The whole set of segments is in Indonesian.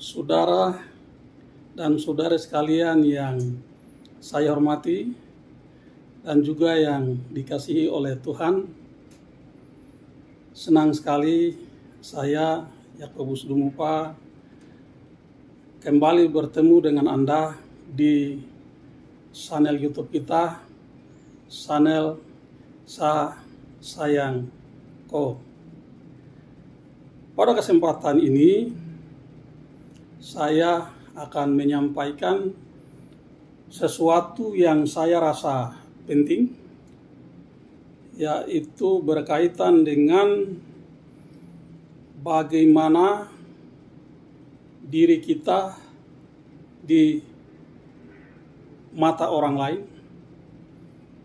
Saudara dan saudari sekalian yang saya hormati dan juga yang dikasihi oleh Tuhan, senang sekali saya, Yakobus Dumupa, kembali bertemu dengan Anda di channel YouTube kita, channel Sa Sayang Ko. Pada kesempatan ini, saya akan menyampaikan sesuatu yang saya rasa penting, yaitu berkaitan dengan bagaimana diri kita di mata orang lain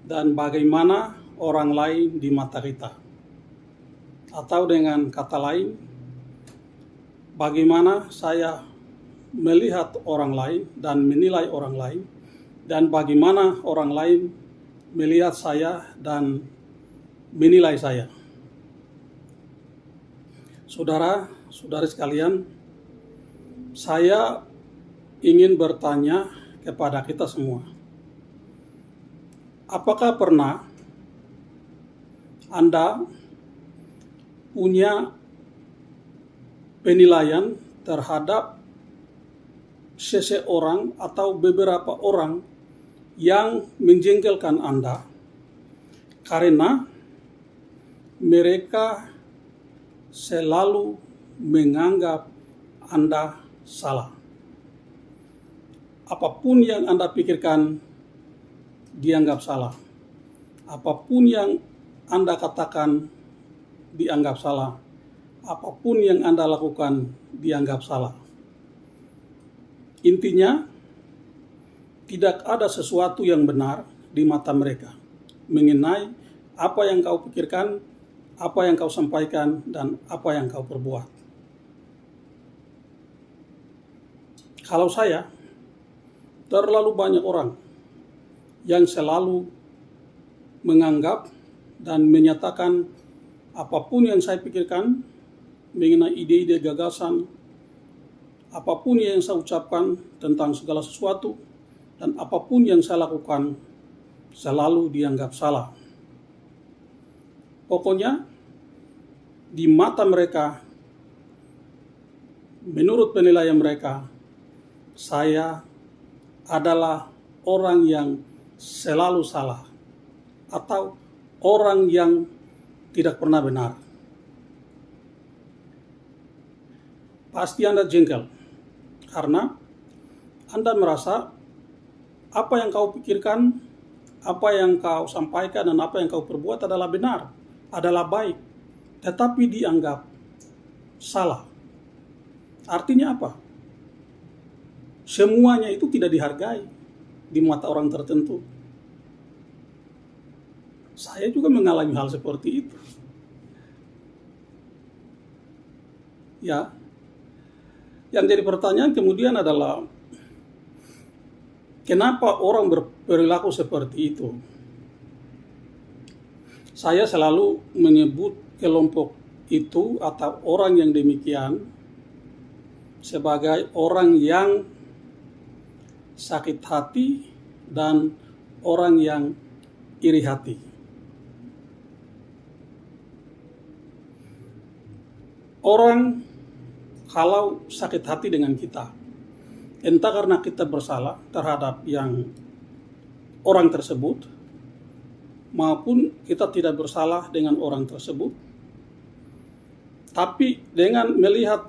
dan bagaimana orang lain di mata kita. Atau dengan kata lain, bagaimana saya melihat orang lain dan menilai orang lain, dan bagaimana orang lain melihat saya dan menilai saya. Saudara-saudari sekalian, saya ingin bertanya kepada kita semua. Apakah pernah Anda punya penilaian terhadap seseorang atau beberapa orang yang menjengkelkan Anda karena mereka selalu menganggap Anda salah? Apapun yang Anda pikirkan dianggap salah. Apapun yang Anda katakan dianggap salah. Apapun yang Anda lakukan dianggap salah. Intinya, tidak ada sesuatu yang benar di mata mereka mengenai apa yang kau pikirkan, apa yang kau sampaikan, dan apa yang kau perbuat. Kalau saya, terlalu banyak orang yang selalu menganggap dan menyatakan apapun yang saya pikirkan mengenai ide-ide gagasan, apapun yang saya ucapkan tentang segala sesuatu, dan apapun yang saya lakukan selalu dianggap salah. Pokoknya di mata mereka, menurut penilaian mereka, saya adalah orang yang selalu salah atau orang yang tidak pernah benar. Pasti Anda jengkel karena Anda merasa apa yang kau pikirkan, apa yang kau sampaikan, dan apa yang kau perbuat adalah benar, adalah baik, tetapi dianggap salah. Artinya apa? Semuanya itu tidak dihargai di mata orang tertentu. Saya juga mengalami hal seperti itu. Ya, yang jadi pertanyaan kemudian adalah kenapa orang berperilaku seperti itu? Saya selalu menyebut kelompok itu atau orang yang demikian sebagai orang yang sakit hati dan orang yang iri hati. Orang kalau sakit hati dengan kita, entah karena kita bersalah terhadap yang orang tersebut, maupun kita tidak bersalah dengan orang tersebut, tapi dengan melihat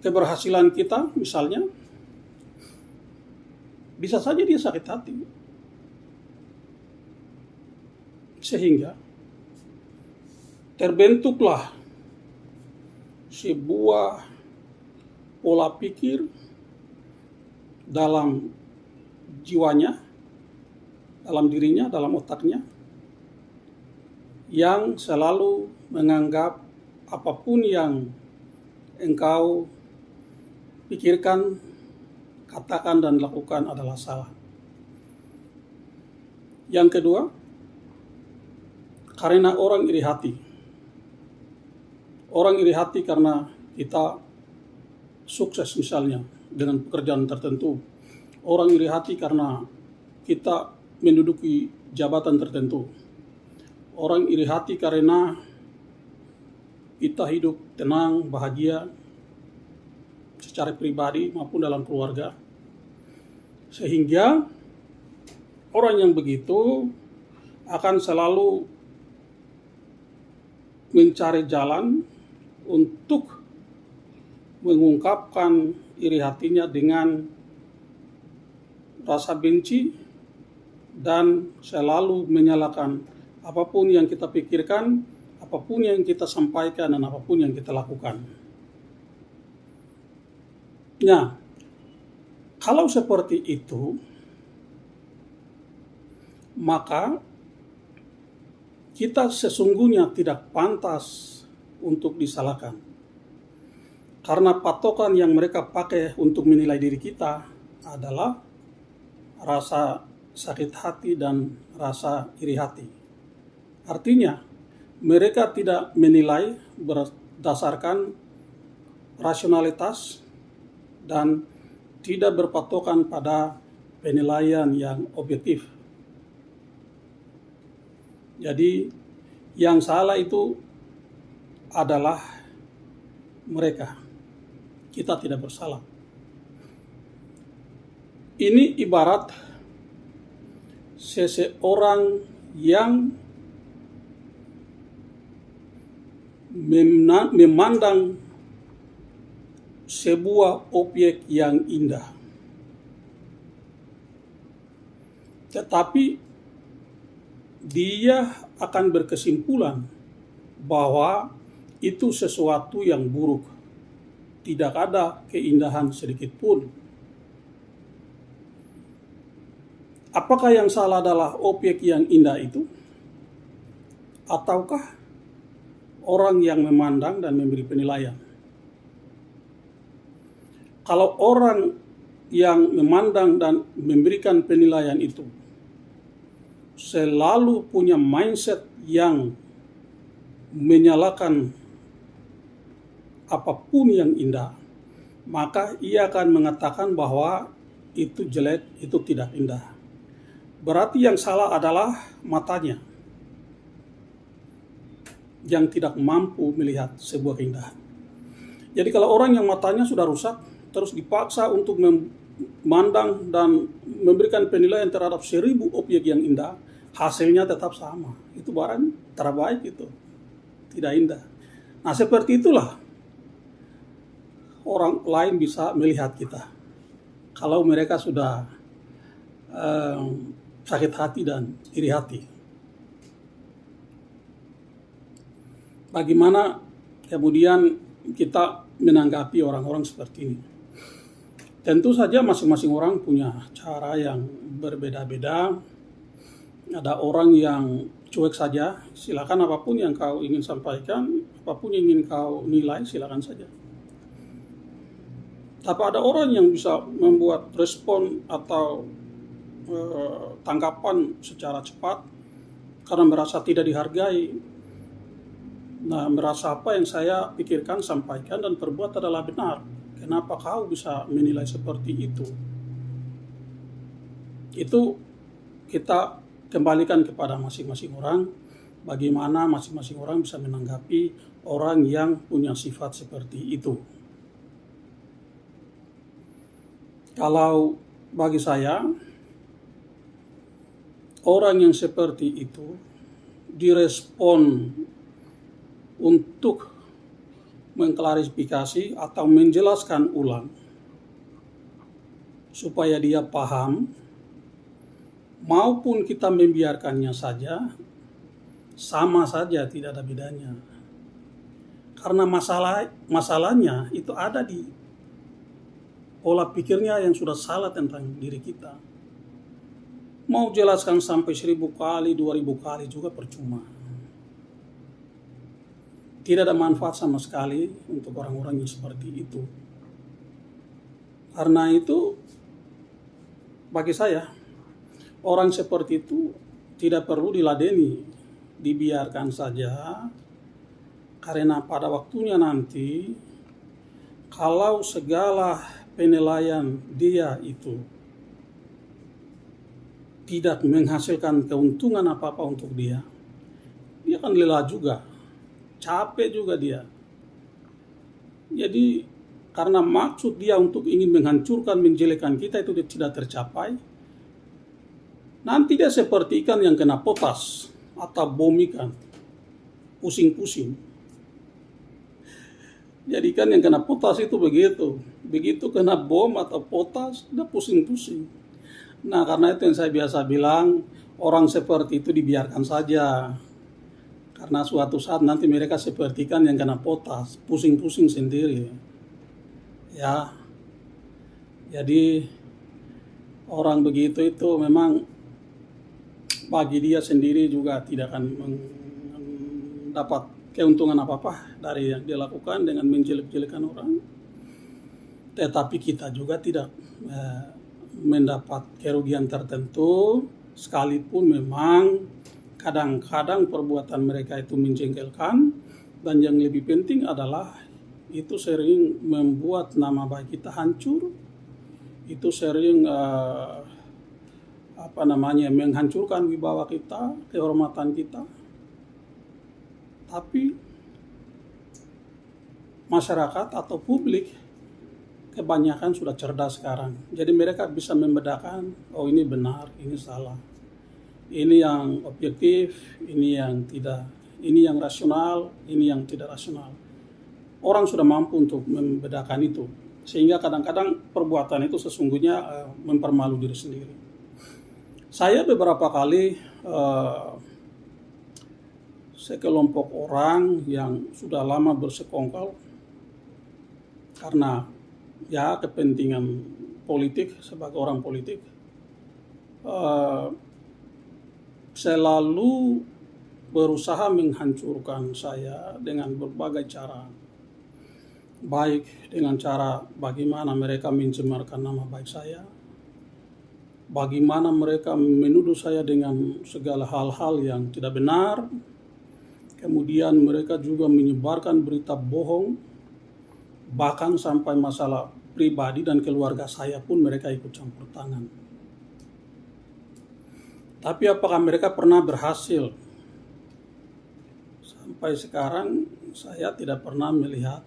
keberhasilan kita misalnya, bisa saja dia sakit hati. Sehingga terbentuklah sebuah pola pikir dalam jiwanya, dalam dirinya, dalam otaknya, yang selalu menganggap apapun yang engkau pikirkan, katakan, dan lakukan adalah salah. Yang kedua, karena orang iri hati. Orang iri hati karena kita sukses misalnya dengan pekerjaan tertentu. Orang iri hati karena kita menduduki jabatan tertentu. Orang iri hati karena kita hidup tenang, bahagia secara pribadi maupun dalam keluarga. Sehingga orang yang begitu akan selalu mencari jalan untuk mengungkapkan iri hatinya dengan rasa benci dan selalu menyalahkan apapun yang kita pikirkan, apapun yang kita sampaikan, dan apapun yang kita lakukan. Nah, kalau seperti itu, maka kita sesungguhnya tidak pantas untuk disalahkan. Karena patokan yang mereka pakai untuk menilai diri kita adalah rasa sakit hati dan rasa iri hati. Artinya, mereka tidak menilai berdasarkan rasionalitas dan tidak berpatokan pada penilaian yang objektif. Jadi, yang salah itu adalah mereka. Kita tidak bersalah. Ini ibarat seseorang yang memandang sebuah objek yang indah, tetapi dia akan berkesimpulan bahwa itu sesuatu yang buruk. Tidak ada keindahan sedikit pun. Apakah yang salah adalah objek yang indah itu? Ataukah orang yang memandang dan memberi penilaian? Kalau orang yang memandang dan memberikan penilaian itu selalu punya mindset yang menyalahkan apapun yang indah, maka ia akan mengatakan bahwa itu jelek, itu tidak indah. Berarti yang salah adalah matanya yang tidak mampu melihat sebuah keindahan. Jadi kalau orang yang matanya sudah rusak, terus dipaksa untuk memandang dan memberikan penilaian terhadap 1000 objek yang indah, hasilnya tetap sama. Itu barang terbaik itu, tidak indah. Nah, seperti itulah orang lain bisa melihat kita. Kalau mereka sudah sakit hati dan iri hati. Bagaimana kemudian kita menanggapi orang-orang seperti ini? Tentu saja masing-masing orang punya cara yang berbeda-beda. Ada orang yang cuek saja, silakan apapun yang kau ingin sampaikan, apapun yang ingin kau nilai, silakan saja. Tapi ada orang yang bisa membuat respon atau tanggapan secara cepat karena merasa tidak dihargai. Nah, merasa apa yang saya pikirkan, sampaikan, dan perbuat adalah benar. Kenapa kau bisa menilai seperti itu? Itu kita kembalikan kepada masing-masing orang, bagaimana masing-masing orang bisa menanggapi orang yang punya sifat seperti itu. Kalau bagi saya, orang yang seperti itu direspon untuk mengklarifikasi atau menjelaskan ulang supaya dia paham, maupun kita membiarkannya saja, sama saja, tidak ada bedanya. Karena masalahnya itu ada di pola pikirnya yang sudah salah tentang diri kita. Mau jelaskan sampai 1000 kali, 2000 kali juga percuma. Tidak ada manfaat sama sekali untuk orang-orang yang seperti itu. Karena itu, bagi saya, orang seperti itu tidak perlu diladeni, dibiarkan saja, karena pada waktunya nanti kalau segala penilaian dia itu tidak menghasilkan keuntungan apa-apa untuk dia, dia akan lelah juga, capek juga dia. Jadi karena maksud dia untuk ingin menghancurkan, menjelekkan kita itu tidak tercapai, nanti dia seperti ikan yang kena potas atau bom ikan, pusing-pusing. Jadi ikan yang kena potas itu begitu kena bom atau potas, dia pusing-pusing. Nah, karena itu yang saya biasa bilang, orang seperti itu dibiarkan saja. Karena suatu saat nanti mereka seperti ikan yang kena potas, pusing-pusing sendiri. Ya, jadi orang begitu itu memang bagi dia sendiri juga tidak akan mendapat keuntungan apa-apa dari yang dia lakukan dengan menjelek-jelekan orang. Tetapi kita juga tidak mendapat kerugian tertentu, sekalipun memang kadang-kadang perbuatan mereka itu menjengkelkan, dan yang lebih penting adalah itu sering membuat nama baik kita hancur, itu sering menghancurkan wibawa kita, kehormatan kita. Tapi masyarakat atau publik kebanyakan sudah cerdas sekarang. Jadi mereka bisa membedakan, oh ini benar, ini salah. Ini yang objektif, ini yang tidak. Ini yang rasional, ini yang tidak rasional. Orang sudah mampu untuk membedakan itu. Sehingga kadang-kadang perbuatan itu sesungguhnya mempermalu diri sendiri. Saya beberapa kali sekelompok orang yang sudah lama bersekongkol karena ya kepentingan politik, sebagai orang politik, selalu berusaha menghancurkan saya dengan berbagai cara. Baik dengan cara bagaimana mereka mencemarkan nama baik saya, bagaimana mereka menuduh saya dengan segala hal-hal yang tidak benar, kemudian mereka juga menyebarkan berita bohong, bahkan sampai masalah pribadi dan keluarga saya pun mereka ikut campur tangan. Tapi apakah mereka pernah berhasil? Sampai sekarang saya tidak pernah melihat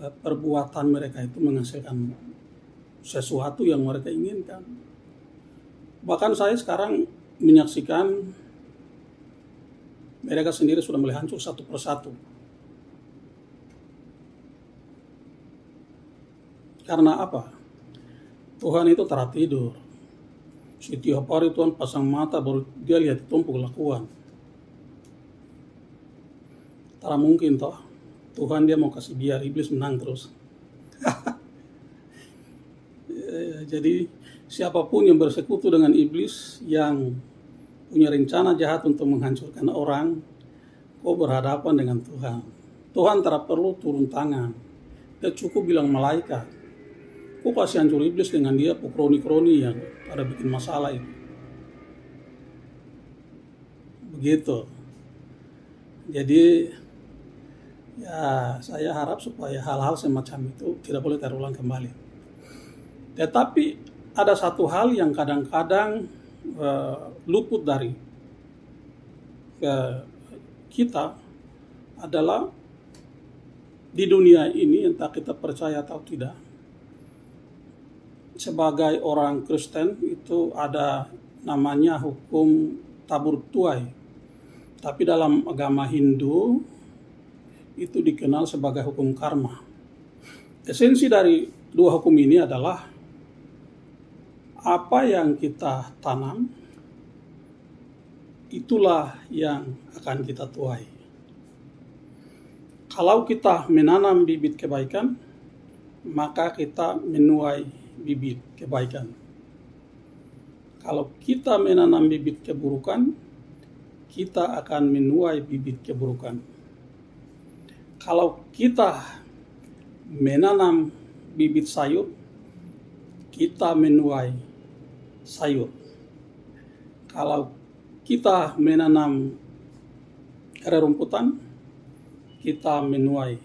perbuatan mereka itu menghasilkan sesuatu yang mereka inginkan. Bahkan saya sekarang menyaksikan mereka sendiri sudah mulai hancur satu persatu. Karena apa? Tuhan itu tak tidur. Setiap hari Tuhan pasang mata baru dia lihat tumpuk kelakuan. Tak mungkin toh Tuhan dia mau kasih biar iblis menang terus. Jadi siapapun yang bersekutu dengan iblis, yang punya rencana jahat untuk menghancurkan orang, kau berhadapan dengan Tuhan. Tuhan tak perlu turun tangan. Dia cukup bilang malaikat, kau kasih hancur iblis dengan dia kroni-kroni yang ada bikin masalah itu. Begitu. Jadi ya saya harap supaya hal-hal semacam itu tidak boleh terulang kembali. Tetapi ada satu hal yang kadang-kadang luput dari kita adalah di dunia ini, entah kita percaya atau tidak, sebagai orang Kristen itu ada namanya hukum tabur tuai. Tapi dalam agama Hindu itu dikenal sebagai hukum karma. Esensi dari dua hukum ini adalah apa yang kita tanam, itulah yang akan kita tuai. Kalau kita menanam bibit kebaikan, maka kita menuai bibit kebaikan. Kalau kita menanam bibit keburukan, kita akan menuai bibit keburukan. Kalau kita menanam bibit sayur, kita menuai sayur. Kalau kita menanam rerumputan, kita menuai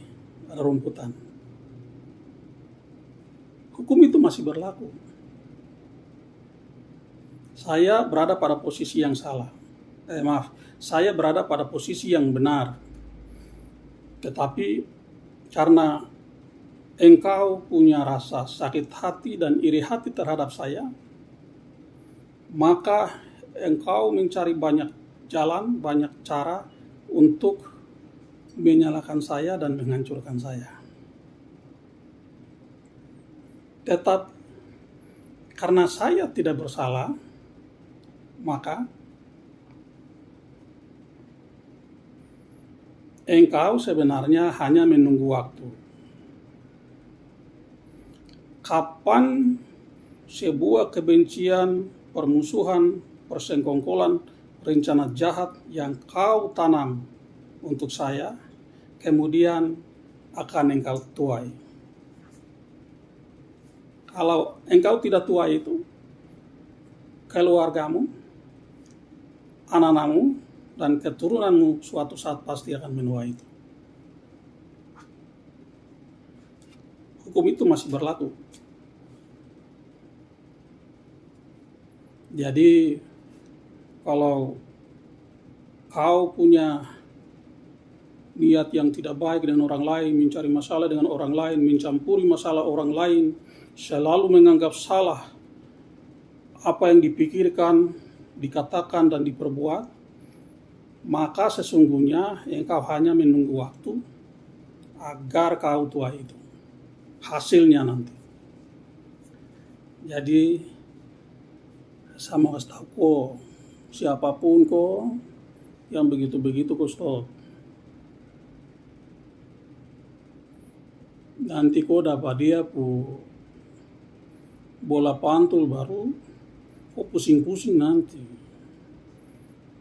rerumputan. hukum itu masih berlaku. Saya berada pada posisi yang salah. Saya berada pada posisi yang benar. Tetapi karena engkau punya rasa sakit hati dan iri hati terhadap saya, maka engkau mencari banyak jalan, banyak cara untuk menyalahkan saya dan menghancurkan saya. Tetap karena saya tidak bersalah, maka engkau sebenarnya hanya menunggu waktu. Kapan sebuah kebencian, permusuhan, persengkongkolan, rencana jahat yang kau tanam untuk saya, kemudian akan engkau tuai. Kalau engkau tidak tuai itu, keluargamu, anak-anakmu, dan keturunanmu suatu saat pasti akan menuai itu. Hukum itu masih berlaku. Jadi, kalau kau punya niat yang tidak baik dengan orang lain, mencari masalah dengan orang lain, mencampuri masalah orang lain, selalu menganggap salah apa yang dipikirkan, dikatakan, dan diperbuat, maka sesungguhnya engkau hanya menunggu waktu agar kau tuai itu. Hasilnya nanti. Jadi, saya mau kasih tahu kok, siapapun kok yang begitu-begitu kok stop. Nanti kok dapat dia bola pantul baru kok pusing-pusing nanti.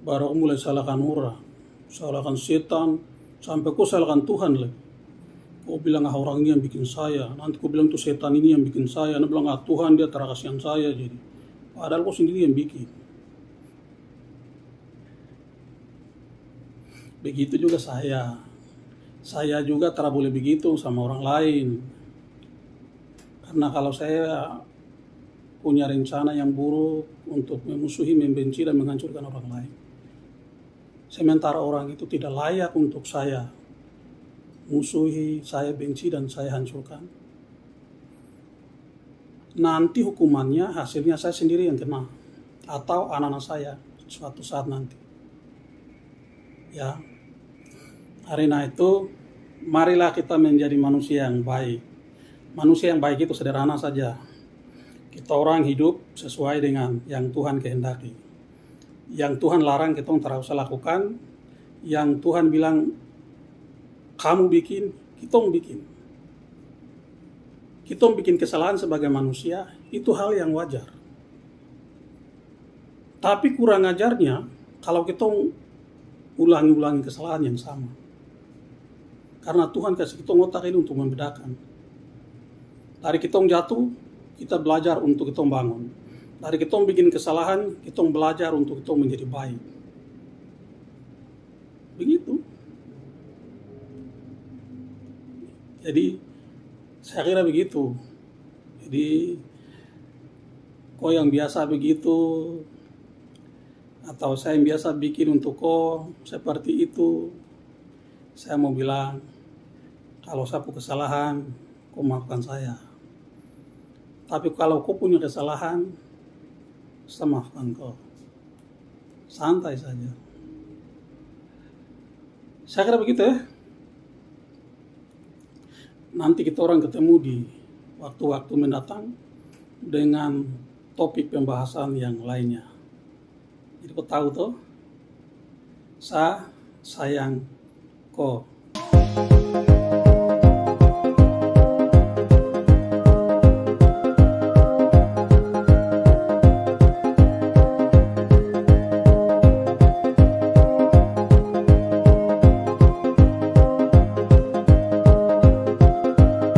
Baru aku mulai salahkan orang, salahkan setan, sampai kok salahkan Tuhan lagi. Kau bilang orang ini yang bikin saya, nanti kau bilang tuh setan ini yang bikin saya, nanti bilang Tuhan dia terkasihan saya jadi. Padahal kau sendiri yang bikin. Begitu juga saya. Saya juga tak boleh begitu sama orang lain. Karena kalau saya punya rencana yang buruk untuk memusuhi, membenci, dan menghancurkan orang lain, sementara orang itu tidak layak untuk saya musuhi, saya benci, dan saya hancurkan, nanti hukumannya, hasilnya saya sendiri yang kena, atau anak-anak saya suatu saat nanti. Ya, karena itu marilah kita menjadi manusia yang baik. Manusia yang baik itu sederhana saja. Kita orang hidup sesuai dengan yang Tuhan kehendaki. Yang Tuhan larang kita tidak usah lakukan. Yang Tuhan bilang kamu bikin, kita bikin. Kita bikin kesalahan sebagai manusia, itu hal yang wajar. Tapi kurang ajarnya kalau kita ulangi-ulangi kesalahan yang sama. Karena Tuhan kasih kita otak ini untuk membedakan. Dari kita jatuh, kita belajar untuk kita bangun. Dari kita bikin kesalahan, kita belajar untuk kita menjadi baik. Begitu. Jadi, saya kira begitu. Jadi, kau yang biasa begitu, atau saya yang biasa bikin untuk kau seperti itu, saya mau bilang, kalau saya punya kesalahan, kau maafkan saya. Tapi kalau kau punya kesalahan, saya maafkan kau. Santai saja. Saya kira begitu ya. Nanti kita orang ketemu di waktu-waktu mendatang dengan topik pembahasan yang lainnya. Jadi kau tahu toh, saya sayang kau.